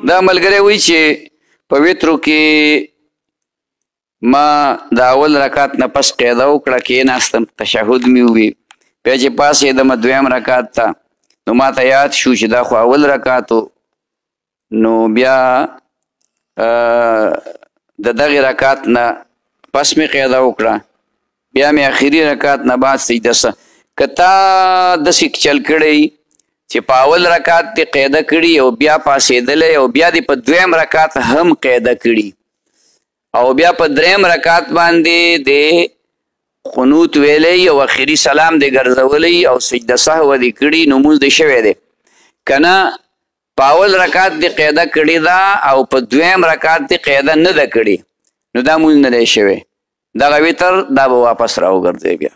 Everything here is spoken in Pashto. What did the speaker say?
دا ملګری وایي چې په وترو کې ما د اول رکعت نه پس قاعده وکړه کېناستم تشهد مې ووي بیا چې پاڅېدم دویم رکعت ته نو ما ته یاد شو چې دا خو اول رکعت نو بیا د دغې رکعت نه پس مې قاعده وکړه بیا مې آخري رکعت نه بعد سجده که تا داسې چل کړی چې په اول رکعت دې قاعده کړي او بیا پاڅېدلی او بیا دې په دویم رکعت هم قاعده کړي او بیا په دریم رکعت باندې د قنوت ویلی او آخري سلام دې ګرځولی او سجده سهو دې کړي نو مونځ دې شوی دی که نه په اول رکعت دې قاعده کړې ده او په دویم رکعت دې قاعده نه ده کړې نو دا مونځ نه دی شوی دغه وتر دا به واپس راوګرځوي بیا